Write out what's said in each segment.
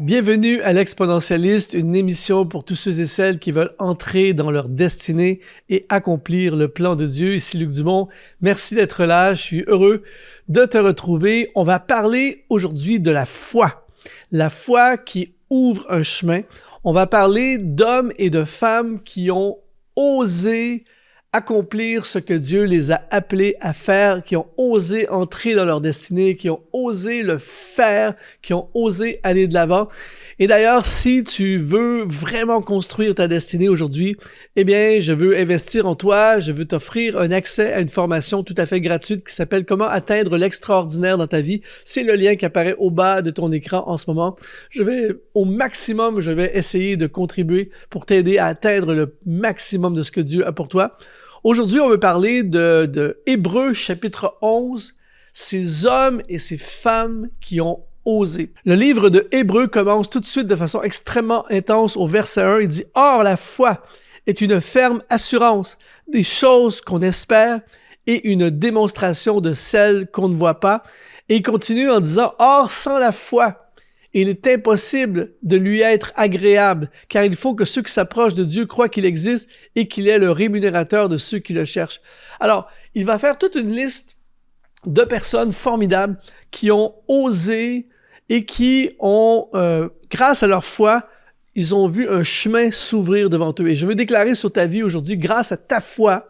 Bienvenue à l'Exponentialiste, une émission pour tous ceux et celles qui veulent entrer dans leur destinée et accomplir le plan de Dieu. Ici Luc Dumont, merci d'être là, je suis heureux de te retrouver. On va parler aujourd'hui de la foi qui ouvre un chemin. On va parler d'hommes et de femmes qui ont osé accomplir ce que Dieu les a appelés à faire, qui ont osé entrer dans leur destinée, qui ont osé le faire, qui ont osé aller de l'avant. Et d'ailleurs, si tu veux vraiment construire ta destinée aujourd'hui, eh bien, je veux investir en toi, je veux t'offrir un accès à une formation tout à fait gratuite qui s'appelle « Comment atteindre l'extraordinaire dans ta vie ». C'est le lien qui apparaît au bas de ton écran en ce moment. Au maximum, je vais essayer de contribuer pour t'aider à atteindre le maximum de ce que Dieu a pour toi. Aujourd'hui, on veut parler de Hébreux chapitre 11, ces hommes et ces femmes qui ont osé. Le livre de Hébreux commence tout de suite de façon extrêmement intense au verset 1. Il dit « Or, la foi est une ferme assurance des choses qu'on espère et une démonstration de celles qu'on ne voit pas. » Et il continue en disant « Or, sans la foi, il est impossible de lui être agréable, car il faut que ceux qui s'approchent de Dieu croient qu'il existe et qu'il est le rémunérateur de ceux qui le cherchent. » Alors, il va faire toute une liste de personnes formidables qui ont osé et qui ont, grâce à leur foi, ils ont vu un chemin s'ouvrir devant eux. Et je veux déclarer sur ta vie aujourd'hui, grâce à ta foi,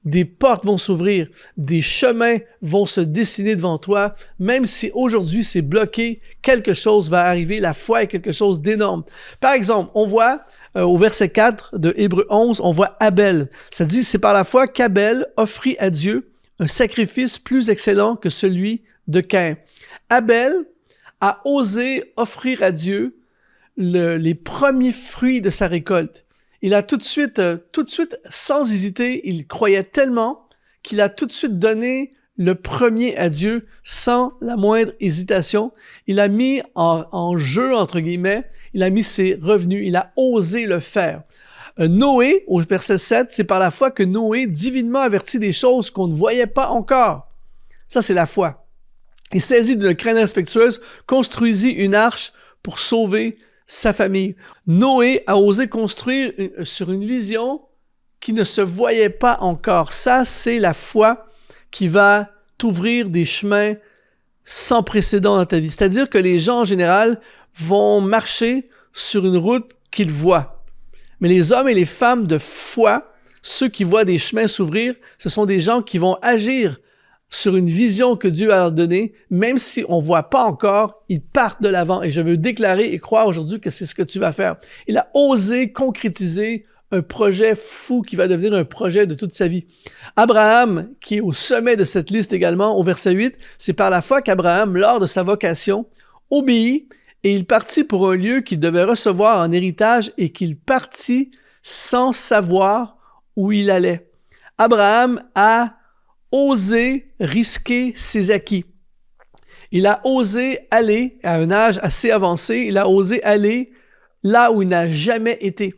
des portes vont s'ouvrir, des chemins vont se dessiner devant toi, même si aujourd'hui c'est bloqué, quelque chose va arriver, la foi est quelque chose d'énorme. Par exemple, on voit au verset 4 de Hébreux 11, on voit Abel. Ça dit, c'est par la foi qu'Abel offrit à Dieu un sacrifice plus excellent que celui de Caïn. Abel a osé offrir à Dieu les premiers fruits de sa récolte. Il a tout de suite, sans hésiter, il croyait tellement qu'il a tout de suite donné le premier à Dieu sans la moindre hésitation. Il a mis en jeu, entre guillemets, il a mis ses revenus, il a osé le faire. Noé, au verset 7, c'est par la foi que Noé divinement avertit des choses qu'on ne voyait pas encore. Ça, c'est la foi. Et saisi d'une crainte respectueuse, construisit une arche pour sauver sa famille. Noé a osé construire sur une vision qui ne se voyait pas encore. Ça, c'est la foi qui va t'ouvrir des chemins sans précédent dans ta vie. C'est-à-dire que les gens, en général, vont marcher sur une route qu'ils voient. Mais les hommes et les femmes de foi, ceux qui voient des chemins s'ouvrir, ce sont des gens qui vont agir sur une vision que Dieu a leur donnée, même si on ne voit pas encore, ils partent de l'avant. Et je veux déclarer et croire aujourd'hui que c'est ce que tu vas faire. Il a osé concrétiser un projet fou qui va devenir un projet de toute sa vie. Abraham, qui est au sommet de cette liste également, au verset 8, c'est par la foi qu'Abraham, lors de sa vocation, obéit et il partit pour un lieu qu'il devait recevoir en héritage et qu'il partit sans savoir où il allait. Abraham a osé risquer ses acquis. Il a osé aller à un âge assez avancé, il a osé aller là où il n'a jamais été.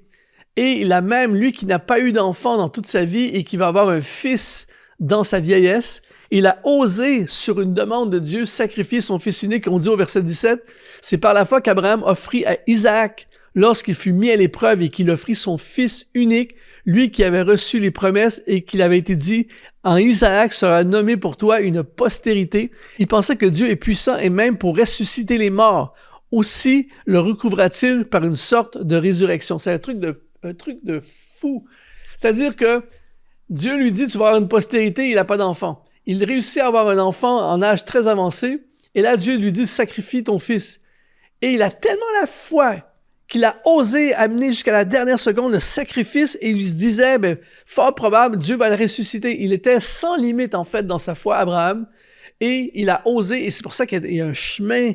Et il a même, lui qui n'a pas eu d'enfant dans toute sa vie et qui va avoir un fils dans sa vieillesse, il a osé, sur une demande de Dieu, sacrifier son fils unique. On dit au verset 17, c'est par la foi qu'Abraham offrit à Isaac, lorsqu'il fut mis à l'épreuve et qu'il offrit son fils unique, lui qui avait reçu les promesses et qu'il avait été dit « En Isaac sera nommé pour toi une postérité ». Il pensait que Dieu est puissant et même pour ressusciter les morts. Aussi le recouvra-t-il par une sorte de résurrection. C'est un truc de fou. C'est-à-dire que Dieu lui dit « Tu vas avoir une postérité », il n'a pas d'enfant. Il réussit à avoir un enfant en âge très avancé et là Dieu lui dit « Sacrifie ton fils ». Et il a tellement la foi qu'il a osé amener jusqu'à la dernière seconde le sacrifice et il se disait, fort probable, Dieu va le ressusciter. Il était sans limite, en fait, dans sa foi, Abraham, et il a osé, et c'est pour ça qu'il y a un chemin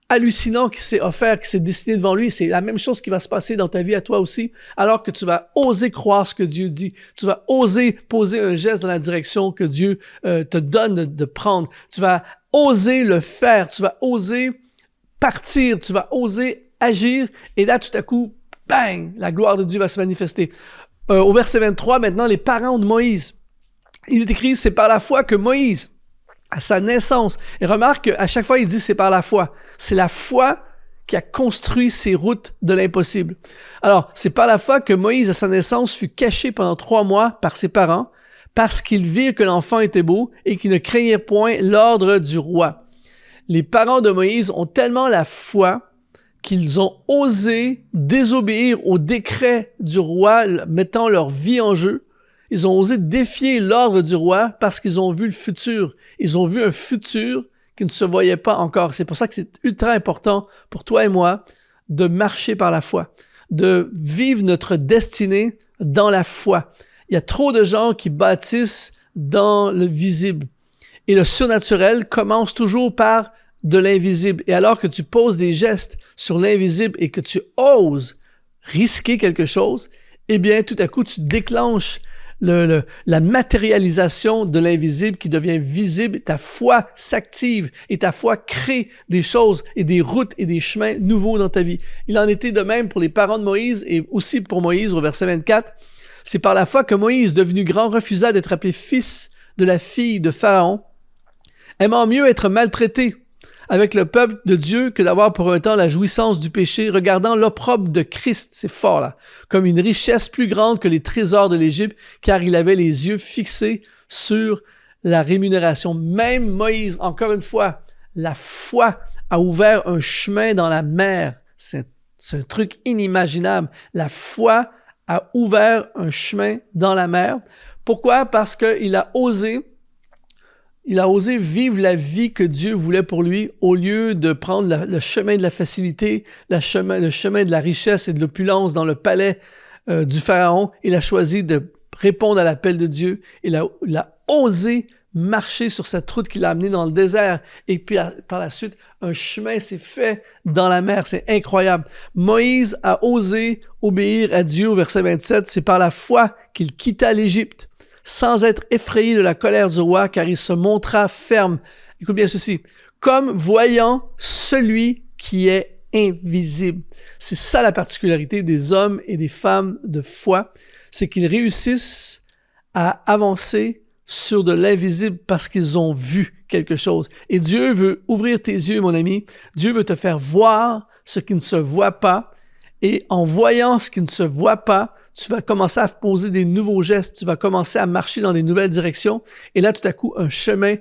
hallucinant qui s'est offert, qui s'est dessiné devant lui. C'est la même chose qui va se passer dans ta vie à toi aussi, alors que tu vas oser croire ce que Dieu dit. Tu vas oser poser un geste dans la direction que Dieu te donne de prendre. Tu vas oser le faire. Tu vas oser partir. Tu vas oser agir, et là, tout à coup, bang, la gloire de Dieu va se manifester. Au verset 23, maintenant, les parents de Moïse. Il est écrit, c'est par la foi que Moïse, à sa naissance, et remarque qu'à chaque fois, il dit, c'est par la foi. C'est la foi qui a construit ces routes de l'impossible. Alors, c'est par la foi que Moïse, à sa naissance, fut caché pendant 3 mois par ses parents, parce qu'ils virent que l'enfant était beau et qu'ils ne craignirent point l'ordre du roi. Les parents de Moïse ont tellement la foi qu'ils ont osé désobéir au décret du roi, mettant leur vie en jeu. Ils ont osé défier l'ordre du roi parce qu'ils ont vu le futur. Ils ont vu un futur qui ne se voyait pas encore. C'est pour ça que c'est ultra important pour toi et moi de marcher par la foi, de vivre notre destinée dans la foi. Il y a trop de gens qui bâtissent dans le visible. Et le surnaturel commence toujours par de l'invisible. Et alors que tu poses des gestes sur l'invisible et que tu oses risquer quelque chose, eh bien, tout à coup, tu déclenches la matérialisation de l'invisible qui devient visible. Ta foi s'active et ta foi crée des choses et des routes et des chemins nouveaux dans ta vie. Il en était de même pour les parents de Moïse et aussi pour Moïse au verset 24. C'est par la foi que Moïse, devenu grand, refusa d'être appelé fils de la fille de Pharaon, aimant mieux être maltraité avec le peuple de Dieu que d'avoir pour un temps la jouissance du péché, regardant l'opprobre de Christ, c'est fort là, comme une richesse plus grande que les trésors de l'Égypte, car il avait les yeux fixés sur la rémunération. Même Moïse, encore une fois, la foi a ouvert un chemin dans la mer. C'est un truc inimaginable. La foi a ouvert un chemin dans la mer. Pourquoi? Parce qu'il a osé vivre la vie que Dieu voulait pour lui au lieu de prendre le chemin de la facilité, le chemin de la richesse et de l'opulence dans le palais du Pharaon. Il a choisi de répondre à l'appel de Dieu. Il a osé marcher sur cette route qu'il a amenée dans le désert. Et puis par la suite, un chemin s'est fait dans la mer. C'est incroyable. Moïse a osé obéir à Dieu au verset 27. C'est par la foi qu'il quitta l'Égypte, sans être effrayé de la colère du roi, car il se montra ferme. Écoute bien ceci. Comme voyant celui qui est invisible. C'est ça la particularité des hommes et des femmes de foi. C'est qu'ils réussissent à avancer sur de l'invisible parce qu'ils ont vu quelque chose. Et Dieu veut ouvrir tes yeux, mon ami. Dieu veut te faire voir ce qui ne se voit pas. Et en voyant ce qui ne se voit pas, tu vas commencer à poser des nouveaux gestes, tu vas commencer à marcher dans des nouvelles directions. Et là, tout à coup, un chemin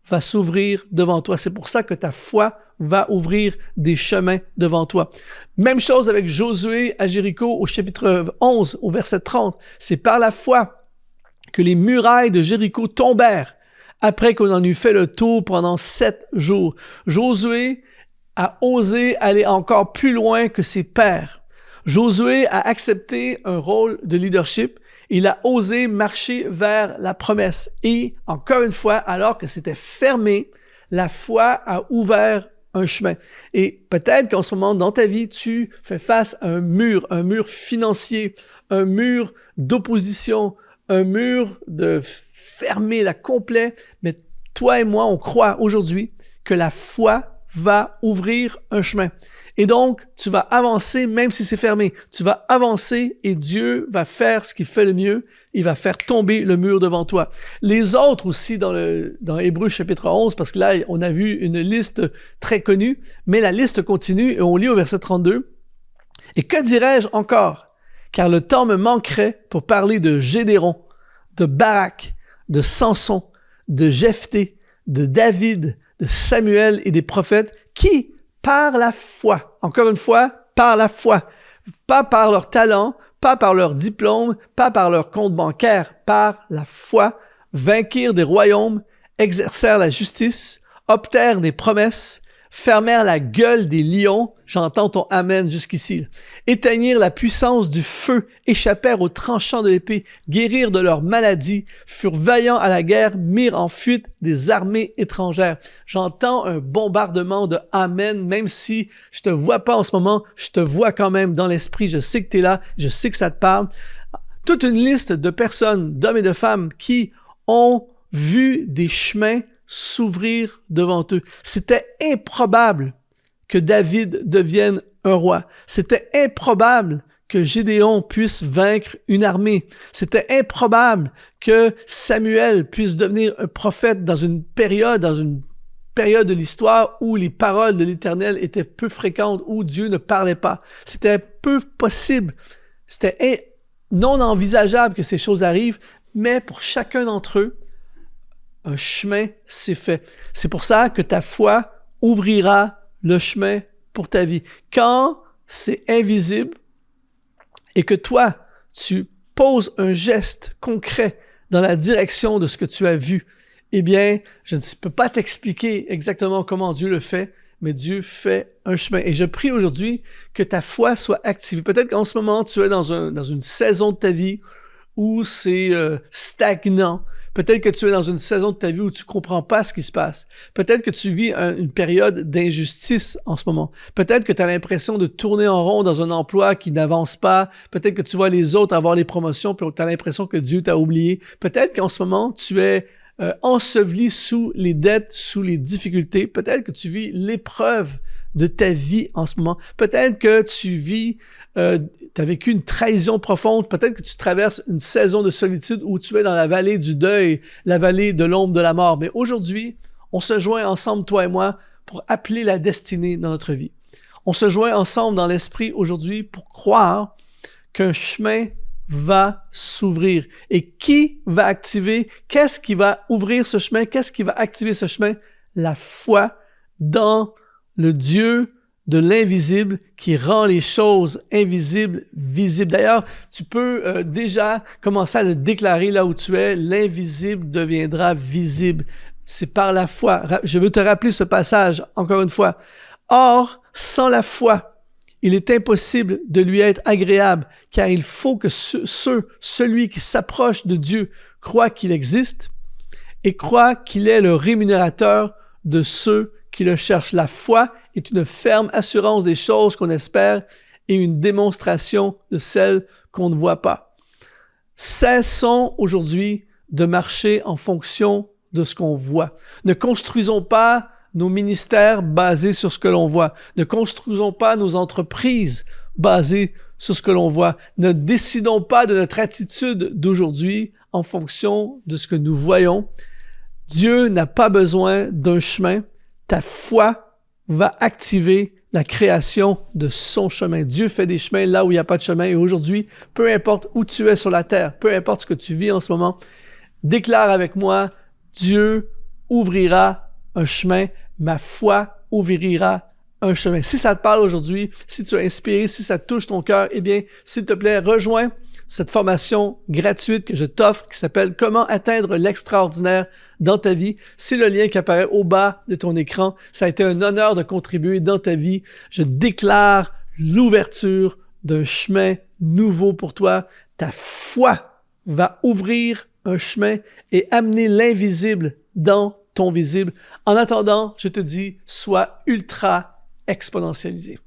va s'ouvrir devant toi. C'est pour ça que ta foi va ouvrir des chemins devant toi. Même chose avec Josué à Jéricho au chapitre 11, au verset 30. C'est par la foi que les murailles de Jéricho tombèrent après qu'on en eut fait le tour pendant 7 jours. Josué a osé aller encore plus loin que ses pères. Josué a accepté un rôle de leadership. Il a osé marcher vers la promesse. Et encore une fois, alors que c'était fermé, la foi a ouvert un chemin. Et peut-être qu'en ce moment, dans ta vie, tu fais face à un mur financier, un mur d'opposition, un mur de fermé, la complet. Mais toi et moi, on croit aujourd'hui que la foi va ouvrir un chemin. Et donc, tu vas avancer même si c'est fermé. Tu vas avancer et Dieu va faire ce qu'il fait le mieux. Il va faire tomber le mur devant toi. Les autres aussi dans Hébreux chapitre 11, parce que là, on a vu une liste très connue, mais la liste continue et on lit au verset 32. « Et que dirais-je encore? Car le temps me manquerait pour parler de Gédéon, de Barak, de Samson, de Jephthé, de David, de Samuel et des prophètes qui, par la foi, encore une fois, par la foi, pas par leur talent, pas par leur diplôme, pas par leur compte bancaire, par la foi, vainquirent des royaumes, exercèrent la justice, obtinrent des promesses, fermèrent la gueule des lions, j'entends ton amen jusqu'ici, éteignirent la puissance du feu, échappèrent aux tranchants de l'épée, guérirent de leurs maladies, furent vaillants à la guerre, mirent en fuite des armées étrangères. J'entends un bombardement de amen, même si je te vois pas en ce moment, je te vois quand même dans l'esprit, je sais que tu es là, je sais que ça te parle. Toute une liste de personnes, d'hommes et de femmes qui ont vu des chemins s'ouvrir devant eux. C'était improbable que David devienne un roi. C'était improbable que Gédéon puisse vaincre une armée. C'était improbable que Samuel puisse devenir un prophète dans une période, dans une période de l'histoire où les paroles de l'Éternel étaient peu fréquentes, où Dieu ne parlait pas. C'était peu possible. C'était non envisageable que ces choses arrivent, mais pour chacun d'entre eux, un chemin s'est fait. C'est pour ça que ta foi ouvrira le chemin pour ta vie. Quand c'est invisible et que toi, tu poses un geste concret dans la direction de ce que tu as vu, eh bien, je ne peux pas t'expliquer exactement comment Dieu le fait, mais Dieu fait un chemin. Et je prie aujourd'hui que ta foi soit activée. Peut-être qu'en ce moment, tu es dans une saison de ta vie où c'est stagnant. Peut-être que tu es dans une saison de ta vie où tu comprends pas ce qui se passe. Peut-être que tu vis une période d'injustice en ce moment. Peut-être que tu as l'impression de tourner en rond dans un emploi qui n'avance pas. Peut-être que tu vois les autres avoir les promotions puis tu as l'impression que Dieu t'a oublié. Peut-être qu'en ce moment, tu es enseveli sous les dettes, sous les difficultés. Peut-être que tu vis l'épreuve de ta vie en ce moment. Peut-être que tu as vécu une trahison profonde. Peut-être que tu traverses une saison de solitude où tu es dans la vallée du deuil, la vallée de l'ombre de la mort. Mais aujourd'hui, on se joint ensemble, toi et moi, pour appeler la destinée dans notre vie. On se joint ensemble dans l'esprit aujourd'hui pour croire qu'un chemin va s'ouvrir. Et qui va activer? Qu'est-ce qui va ouvrir ce chemin? Qu'est-ce qui va activer ce chemin? La foi dans le Dieu de l'invisible qui rend les choses invisibles visibles. D'ailleurs, tu peux déjà commencer à le déclarer là où tu es. L'invisible deviendra visible. C'est par la foi. Je veux te rappeler ce passage encore une fois. Or, sans la foi, il est impossible de lui être agréable, car il faut que celui qui s'approche de Dieu croit qu'il existe et croit qu'il est le rémunérateur de ceux qui le cherchent. La foi est une ferme assurance des choses qu'on espère et une démonstration de celles qu'on ne voit pas. Cessons aujourd'hui de marcher en fonction de ce qu'on voit. Ne construisons pas nos ministères basés sur ce que l'on voit. Ne construisons pas nos entreprises basées sur ce que l'on voit. Ne décidons pas de notre attitude d'aujourd'hui en fonction de ce que nous voyons. Dieu n'a pas besoin d'un chemin. Ta foi va activer la création de son chemin. Dieu fait des chemins là où il n'y a pas de chemin. Et aujourd'hui, peu importe où tu es sur la terre, peu importe ce que tu vis en ce moment, déclare avec moi, Dieu ouvrira un chemin. Ma foi ouvrira un chemin. Si ça te parle aujourd'hui, si tu es inspiré, si ça touche ton cœur, eh bien, s'il te plaît, rejoins cette formation gratuite que je t'offre qui s'appelle « Comment atteindre l'extraordinaire dans ta vie ». C'est le lien qui apparaît au bas de ton écran. Ça a été un honneur de contribuer dans ta vie. Je déclare l'ouverture d'un chemin nouveau pour toi. Ta foi va ouvrir un chemin et amener l'invisible dans ton visible. En attendant, je te dis, sois ultra exponentialisé.